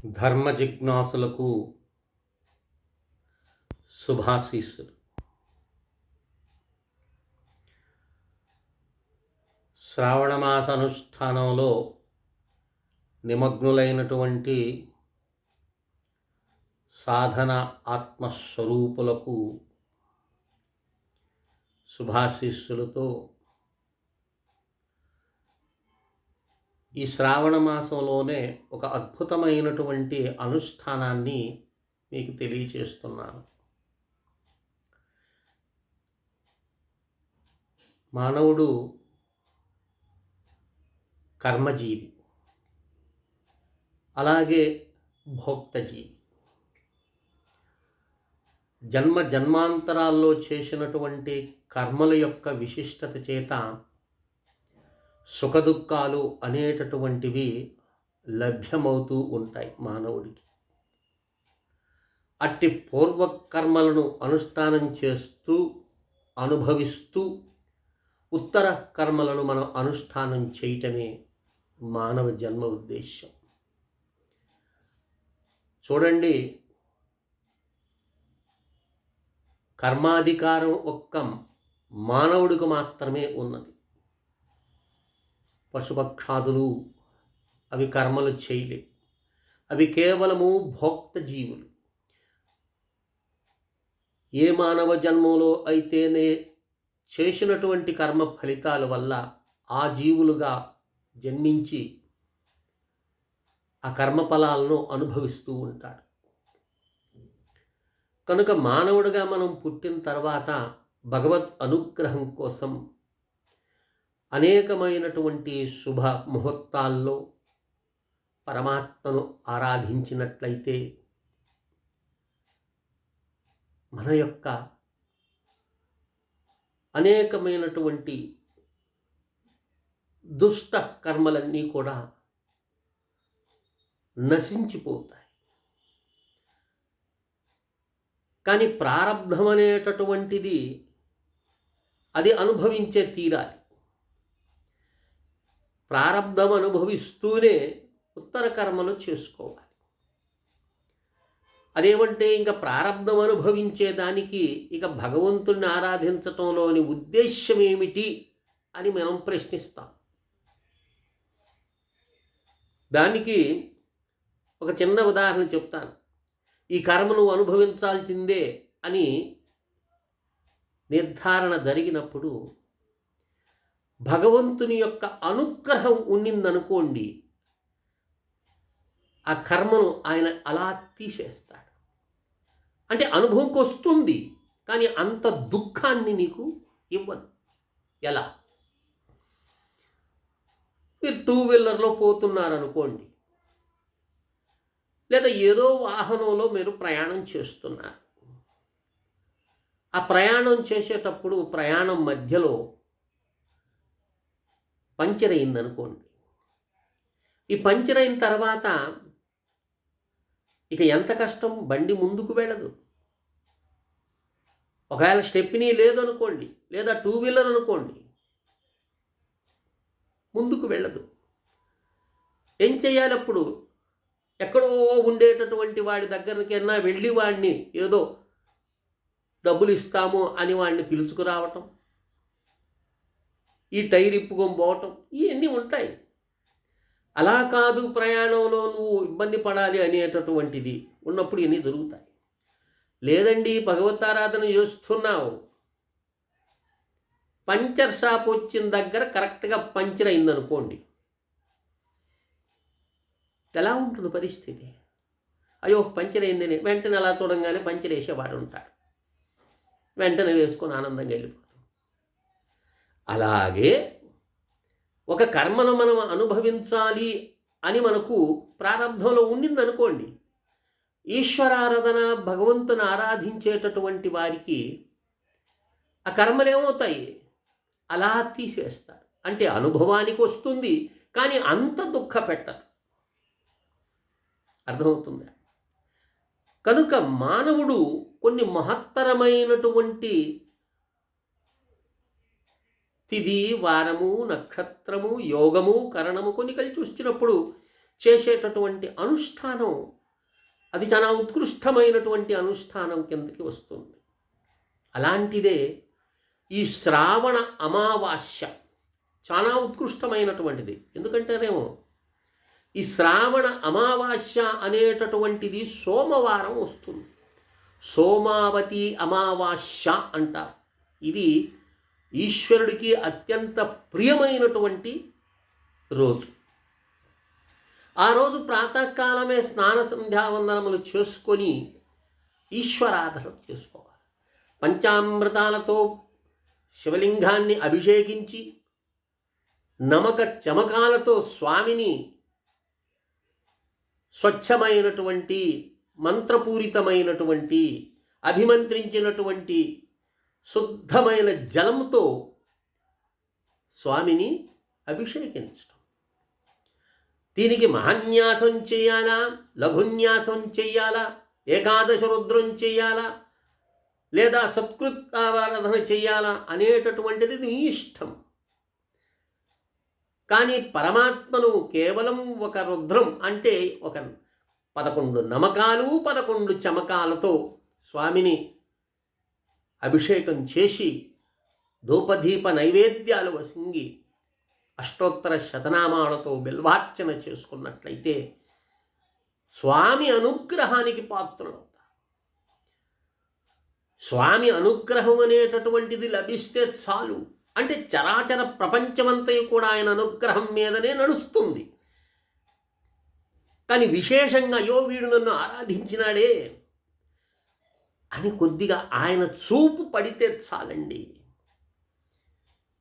ధర్మ జిజ్ఞాసులకు శుభాశీస్సులు. శ్రావణమాస అనుష్ఠానంలో నిమగ్నులైనటువంటి సాధన ఆత్మస్వరూపులకు శుభాశీస్సులతో ఈ శ్రావణ మాసంలోనే ఒక అద్భుతమైనటువంటి అనుష్ఠానాన్ని మీకు తెలియచేస్తున్నాను. మానవుడు కర్మజీవి, అలాగే భోక్తజీవి. జన్మ జన్మాంతరాల్లో చేసినటువంటి కర్మల యొక్క విశిష్టత చేత సుఖదుఖాలు అనేటటువంటివి లభ్యమవుతూ ఉంటాయి మానవుడికి. అట్టి పూర్వకర్మలను అనుష్ఠానం చేస్తూ అనుభవిస్తూ ఉత్తర కర్మలను మనం అనుష్ఠానం చేయటమే మానవ జన్మ ఉద్దేశ్యం. చూడండి, కర్మాధికారం ఒక్క మానవుడికి మాత్రమే ఉన్నది. పశుపక్షాదులు అవి కర్మలు చేయలేవు. అవి కేవలము భోక్త జీవులు. ఏ మానవ జన్మలో అయితేనే చేసినటువంటి కర్మ ఫలితాల వల్ల ఆ జీవులుగా జన్మించి ఆ కర్మఫలాలను అనుభవిస్తూ ఉంటారు. కనుక మానవుడిగా మనం పుట్టిన తర్వాత భగవత్ అనుగ్రహం కోసం అనేకమైనటువంటి శుభ ముహూర్తాల్లో పరమాత్మను ఆరాధించినట్లయితే మన యొక్క అనేకమైనటువంటి దుష్ట కర్మలన్నీ కూడా నశించిపోతాయి. కానీ ప్రారబ్ధం అనేటటువంటిది అది అనుభవించే తీరాలి. ప్రారబ్ధం అనుభవిస్తూనే ఉత్తర కర్మలు చేసుకోవాలి. అదేమంటే ఇంకా ప్రారబ్ధం అనుభవించేదానికి ఇక భగవంతుణ్ణి ఆరాధించటంలోని ఉద్దేశ్యం ఏమిటి అని మనం ప్రశ్నిస్తాం. దానికి ఒక చిన్న ఉదాహరణ చెప్తాను. ఈ కర్మను అనుభవించాల్సిందే అని నిర్ధారణ జరిగినప్పుడు భగవంతుని యొక్క అనుగ్రహం ఉండిందనుకోండి, ఆ కర్మను ఆయన అలా తీసేస్తాడు. అంటే అనుభవంకి వస్తుంది, కానీ అంత దుఃఖాన్ని నీకు ఇవ్వదు. ఎలా? మీరు 2 వీలర్లో పోతున్నారనుకోండి, లేదా ఏదో వాహనంలో మీరు ప్రయాణం చేస్తున్నారు. ఆ ప్రయాణం చేసేటప్పుడు ప్రయాణం మధ్యలో పంచర్ అయిందనుకోండి. ఈ పంచర్ అయిన తర్వాత ఇక ఎంత కష్టం, బండి ముందుకు వెళ్ళదు. ఒకవేళ స్టెప్నీ లేదనుకోండి, లేదా 2 వీలర్ అనుకోండి, ముందుకు వెళ్ళదు. ఏం చేయాలి అప్పుడు? ఎక్కడో ఉండేటటువంటి వాడి దగ్గరికైనా వెళ్ళి వాడిని ఏదో డబ్బులు ఇస్తాము అని వాడిని పిలుచుకురావటం, ఈ టైర్ ఇప్పుకొని పోవటం, ఇవన్నీ ఉంటాయి. అలా కాదు, ప్రయాణంలో నువ్వు ఇబ్బంది పడాలి అనేటటువంటిది ఉన్నప్పుడు ఇవన్నీ జరుగుతాయి. లేదండి, భగవతారాధన చేస్తున్నావు, పంచర్ షాప్ వచ్చిన దగ్గర కరెక్ట్గా పంచర్ అయిందనుకోండి, ఎలా ఉంటుంది పరిస్థితి? అయ్యో పంచర్ అయిందని వెంటనే అలా చూడంగానే పంచర్ వేసేవాడు ఉంటాడు, వెంటనే వేసుకొని ఆనందంగా వెళ్ళిపోతాం. అలాగే ఒక కర్మను మనం అనుభవించాలి అని మనకు ప్రారంభంలో ఉండిందనుకోండి, ఈశ్వరారాధన భగవంతుని ఆరాధించేటటువంటి వారికి ఆ కర్మలు ఏమవుతాయి? అలా తీసేస్తారు. అంటే అనుభవానికి వస్తుంది, కానీ అంత దుఃఖ పెట్టదు. అర్థమవుతుందా? కనుక మానవుడు కొన్ని మహత్తరమైనటువంటి తిథి, వారము, నక్షత్రము, యోగము, కరణము కొన్ని కలిసి వచ్చినప్పుడు చేసేటటువంటి అనుష్ఠానం అది చాలా ఉత్కృష్టమైనటువంటి అనుష్ఠానం కిందకి వస్తుంది. అలాంటిదే ఈ శ్రావణ అమావాస్య చాలా ఉత్కృష్టమైనటువంటిది. ఎందుకంటేనేమో ఈ శ్రావణ అమావాస్య అనేటటువంటిది సోమవారం వస్తుంది. సోమావతి అమావాస్య అంటారు. ఇది ఈశ్వరుడికి అత్యంత ప్రియమైనటువంటి రోజు. ఆ రోజు ప్రాతకాలమే స్నాన సంధ్యావందనములు చేసుకొని ఈశ్వరాధన చేసుకోవాలి. పంచామృతాలతో శివలింగాన్ని అభిషేకించి నమక చమకాలతో స్వామిని స్వచ్ఛమైనటువంటి మంత్రపూరితమైనటువంటి అభిమంత్రించినటువంటి శుద్ధమైన జలంతో స్వామిని అభిషేకించడం. దీనికి మహాన్యాసం చేయాలా, లఘున్యాసం చేయాలా, ఏకాదశ రుద్రం చేయాలా, లేదా సత్కృతారాధన చేయాలా అనేటటువంటిది నీ ఇష్టం. కానీ పరమాత్మను కేవలం ఒక రుద్రం అంటే ఒక 11 నమకాలు 11 చమకాలతో స్వామిని అభిషేకం చేసి ధూపదీప నైవేద్యాలు వసింగి అష్టోత్తర శతనామాలతో బిల్వార్చన చేసుకున్నట్లయితే స్వామి అనుగ్రహానికి పాత్రులవుతారు. స్వామి అనుగ్రహం అనేటటువంటిది లభిస్తే చాలు. అంటే చరాచర ప్రపంచమంతా కూడా ఆయన అనుగ్రహం మీదనే నడుస్తుంది. కానీ విశేషంగా అయ్యో వీడు నన్ను ఆరాధించినాడే అని కొద్దిగా ఆయన చూపు పడితే చాలండి,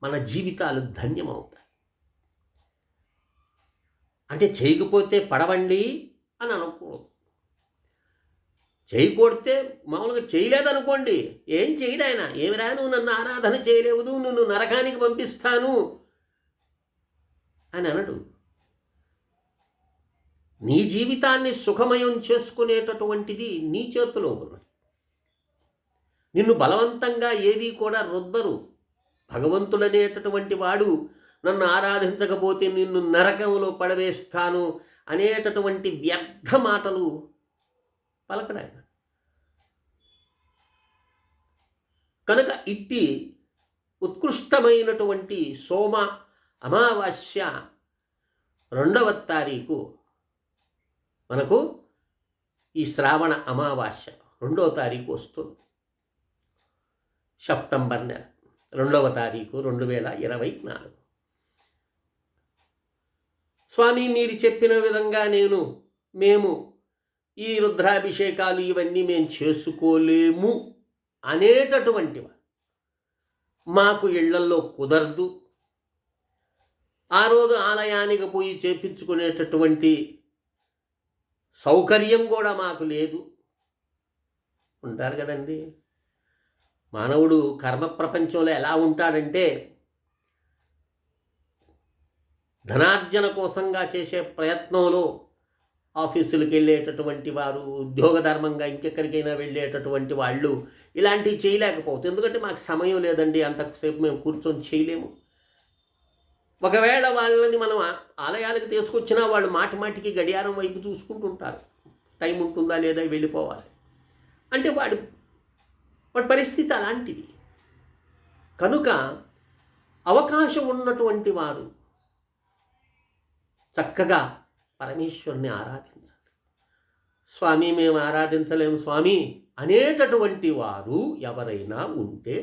మన జీవితాలు ధన్యమవుతాయి. అంటే చేయకపోతే పడవండి అని అనకూడదు. చేయకూడితే మామూలుగా చేయలేదనుకోండి, ఏం చేయడు ఆయన, ఏమిరా నువ్వు నన్ను ఆరాధన చేయలేవు, నువ్వు నరకానికి పంపిస్తాను అని అనడు. నీ జీవితాన్ని సుఖమయం చేసుకునేటటువంటిది నీ చేతిలో ఉన్నది. నిన్ను బలవంతంగా ఏది కూడా రుద్దరు. భగవంతుడనేటటువంటి వాడు నన్ను ఆరాధించకపోతే నిన్ను నరకంలో పడవేస్తాను అనేటటువంటి వ్యర్థ మాటలు పలకడాయన. కనుక ఇట్టి ఉత్కృష్టమైనటువంటి సోమ అమావాస్య 2వ తారీఖు మనకు ఈ శ్రావణ అమావాస్య 2వ తారీఖు వస్తుంది. సెప్టెంబర్ నెల 2వ తారీఖు 2024. స్వామి మీరు చెప్పిన విధంగా మేము ఈ రుద్రాభిషేకాలు ఇవన్నీ మేము చేసుకోలేము అనేటటువంటి వారు మాకు ఇళ్లల్లో కుదరదు, ఆ రోజు ఆలయానికి పోయి చేపించుకునేటటువంటి సౌకర్యం కూడా మాకు లేదు ఉంటారు కదండి. మానవుడు కర్మ ప్రపంచంలో ఎలా ఉంటాడంటే ధనార్జన కోసంగా చేసే ప్రయత్నంలో ఆఫీసులకు వెళ్ళేటటువంటి వారు, ఉద్యోగ ధర్మంగా ఇంకెక్కడికైనా వెళ్ళేటటువంటి వాళ్ళు ఇలాంటివి చేయలేకపోవచ్చు. ఎందుకంటే మాకు సమయం లేదండి, అంతసేపు మేము కూర్చొని చేయలేము. ఒకవేళ వాళ్ళని మనం ఆలయాలకు తీసుకొచ్చినా వాళ్ళు మాటికి గడియారం వైపు చూసుకుంటుంటారు, టైం ఉంటుందా లేదా వెళ్ళిపోవాలి అంటే వాడి పరిస్థితి అలాంటిది. కనుక అవకాశం ఉన్నటువంటి వారు చక్కగా పరమేశ్వరుని ఆరాధించాలి. స్వామి మేము ఆరాధించలేము స్వామి అనేటటువంటి వారు ఎవరైనా ఉంటే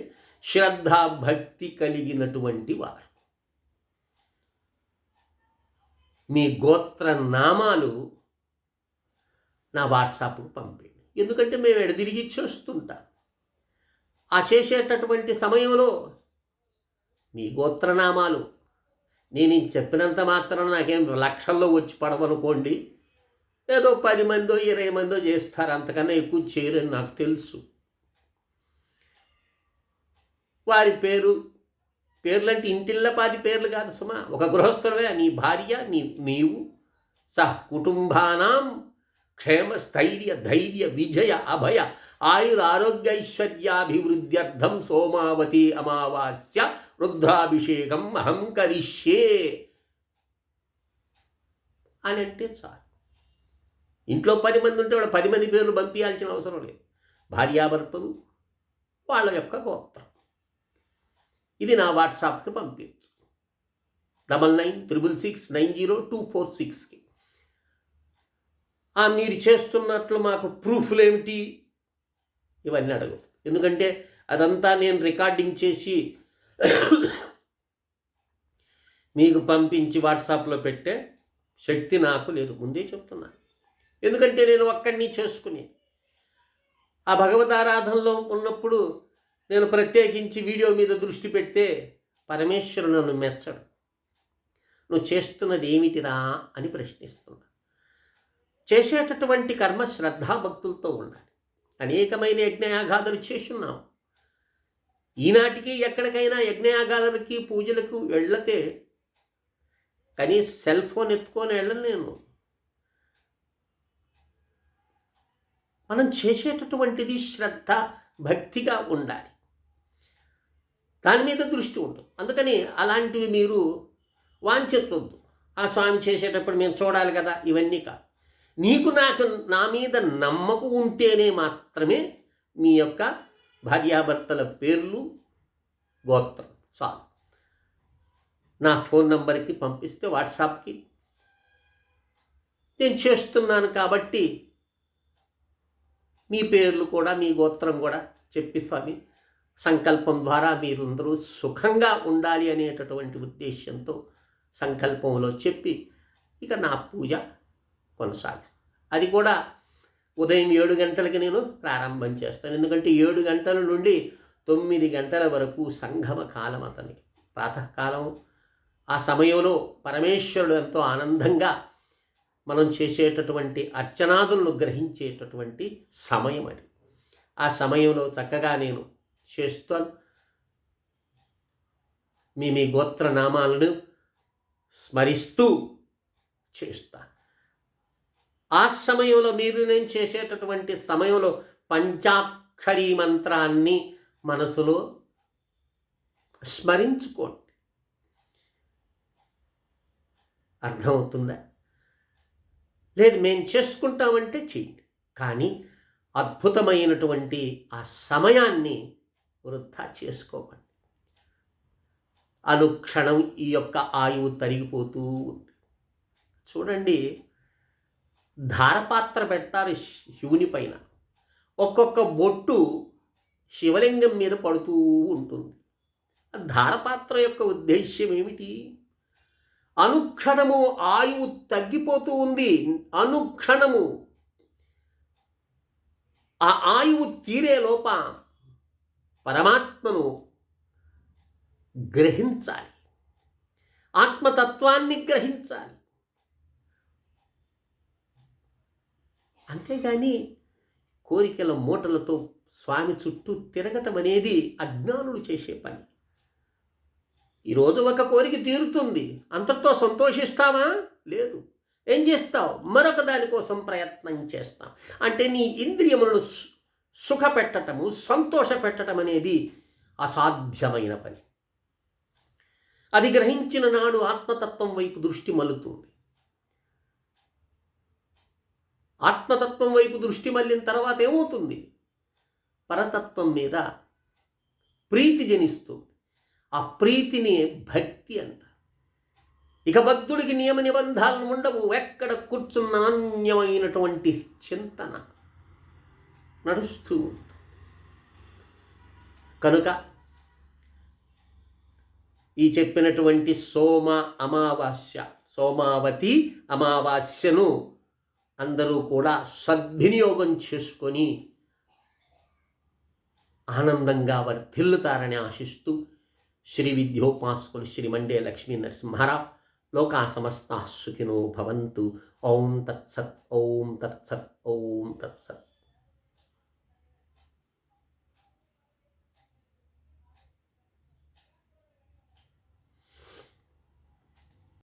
శ్రద్ధాభక్తి కలిగినటువంటి వారు మీ గోత్ర నామాలు నా వాట్సాప్కు పంపండి. ఎందుకంటే మేము ఎడదిరిగి చేస్తుంటాం. ఆ చేసేటటువంటి సమయంలో మీ గోత్రనామాలు నేను చెప్పినంత మాత్రం నాకేం లక్షల్లో వచ్చి పడవనుకోండి, ఏదో 10 మందో 20 మందో చేస్తారు, అంతకన్నా ఎక్కువ చేయరని నాకు తెలుసు. వారి పేర్లంటే ఇంటిల్లపాది పేర్లు కాదు సుమా. ఒక గృహస్థుడే, నీ భార్య, నీవు సహ కుటుంబానాం క్షేమ స్థైర్య ధైర్య విజయ అభయ ఆయురారోగ్యైశ్వర్యాభివృద్ధ్యర్థం సోమావతి అమావాస్య రుద్రాభిషేకం అహం కరిష్యే అని అంటే చాలు. ఇంట్లో 10 మంది ఉంటే వాడు 10 మంది పేర్లు పంపించాల్సిన అవసరం లేదు. భార్యాభర్తలు, వాళ్ళ యొక్క గోత్రం. ఇది నా వాట్సాప్కి పంపించు 9966690246కి. మీరు చేస్తున్నట్లు మాకు ప్రూఫ్లు ఏమిటి ఇవన్నీ అడగదు. ఎందుకంటే అదంతా నేను రికార్డింగ్ చేసి మీకు పంపించి వాట్సాప్లో పెట్టే శక్తి నాకు లేదు, ముందే చెప్తున్నాను. ఎందుకంటే నేను ఒక్కడిని చేసుకుని ఆ భగవతారాధనలో ఉన్నప్పుడు నేను ప్రత్యేకించి వీడియో మీద దృష్టి పెడితే పరమేశ్వరుడు నన్ను మెచ్చడు. నువ్వు చేస్తున్నది ఏమిటిరా అని ప్రశ్నిస్తున్నా. చేసేటటువంటి కర్మ శ్రద్ధాభక్తులతో ఉండాలి. అనేకమైన యజ్ఞయాగాదులు చేసున్నాం. ఈనాటికి ఎక్కడికైనా యజ్ఞయాగాదులకి పూజలకు వెళ్ళతే కనీసం సెల్ ఫోన్ ఎత్తుకొని వెళ్ళను నేను. మనం చేసేటటువంటిది శ్రద్ధ భక్తిగా ఉండాలి, దాని మీద దృష్టి ఉంటుంది. అందుకని అలాంటివి మీరు వాంఛించొద్దు. ఆ స్వామి చేసేటప్పుడు మేము చూడాలి కదా, ఇవన్నీ కాదు. నాకు నా మీద నమ్మకం ఉంటేనే మాత్రమే మీ యొక్క భార్యాభర్తల పేర్లు గోత్రం చాలు. నా ఫోన్ నంబర్కి పంపిస్తే వాట్సాప్కి నేను చేస్తున్నాను కాబట్టి మీ పేర్లు కూడా మీ గోత్రం కూడా చెప్పి స్వామి సంకల్పం ద్వారా మీరందరూ సుఖంగా ఉండాలి అనేటటువంటి ఉద్దేశంతో సంకల్పంలో చెప్పి ఇక నా పూజ కొనసాగిస్తాను. అది కూడా ఉదయం 7 గంటలకి నేను ప్రారంభం చేస్తాను. ఎందుకంటే 7 గంటల నుండి 9 గంటల వరకు సంగమ కాలం అతనికి, ప్రాతకాలం. ఆ సమయంలో పరమేశ్వరుడు ఎంతో ఆనందంగా మనం చేసేటటువంటి అర్చనాదులను గ్రహించేటటువంటి సమయం అది. ఆ సమయంలో చక్కగా నేను చేస్తాను. మీ గోత్రనామాలను స్మరిస్తూ చేస్తాను. ఆ సమయంలో నేను చేసేటటువంటి సమయంలో పంచాక్షరీ మంత్రాన్ని మనసులో స్మరించుకోండి. అర్థమవుతుందా? లేదు మేము చేసుకుంటామంటే చేయండి, కానీ అద్భుతమైనటువంటి ఆ సమయాన్ని వృధా చేసుకోకండి. అనుక్షణం ఈ యొక్క ఆయువు తరిగిపోతూ ఉంది. చూడండి, ధారపాత్ర పెడతారు శివుని పైన, ఒక్కొక్క బొట్టు శివలింగం మీద పడుతూ ఉంటుంది. ధారపాత్ర యొక్క ఉద్దేశ్యం ఏమిటి? అనుక్షణము ఆయువు తగ్గిపోతూ ఉంది. అనుక్షణము ఆ ఆయువు తీరే లోప పరమాత్మను గ్రహించాలి, ఆత్మతత్వాన్ని గ్రహించాలి. అంతేగాని కోరికల మూటలతో స్వామి చుట్టూ తిరగటం అనేది అజ్ఞానులు చేసే పని. ఈరోజు ఒక కోరిక తీరుతుంది, అంతటితో సంతోషిస్తావా? లేదు. ఏం చేస్తావు? మరొక దానికోసం ప్రయత్నం చేస్తాం. అంటే నీ ఇంద్రియములను సుఖపెట్టటము, సంతోష పెట్టడం అనేది అసాధ్యమైన పని. అది గ్రహించిన నాడు ఆత్మతత్వం వైపు దృష్టి మల్లుతుంది. ఆత్మతత్వం వైపు దృష్టి మళ్ళిన తర్వాత ఏమవుతుంది? పరతత్వం మీద ప్రీతి జనిస్తుంది. ఆ ప్రీతిని భక్తి అంట. ఇక భక్తుడికి నియమ నిబంధనలు ఉండవు. ఎక్కడ కూర్చున్న నాణ్యమైనటువంటి చింతన నడుస్తూ ఉంటుంది. కనుక ఈ చెప్పినటువంటి సోమావతి అమావాస్యను అందరూ కూడా సద్వినియోగం చేసుకొని ఆనందంగా వర్ధిల్లుతారని ఆశిస్తూ శ్రీ విద్యోపాసకులు శ్రీ మండే లక్ష్మీ నరసింహారావు లోకా సమస్తా సుఖినో భవంతు. ఓం తత్సత్, ఓం తత్సత్, ఓం తత్సత్.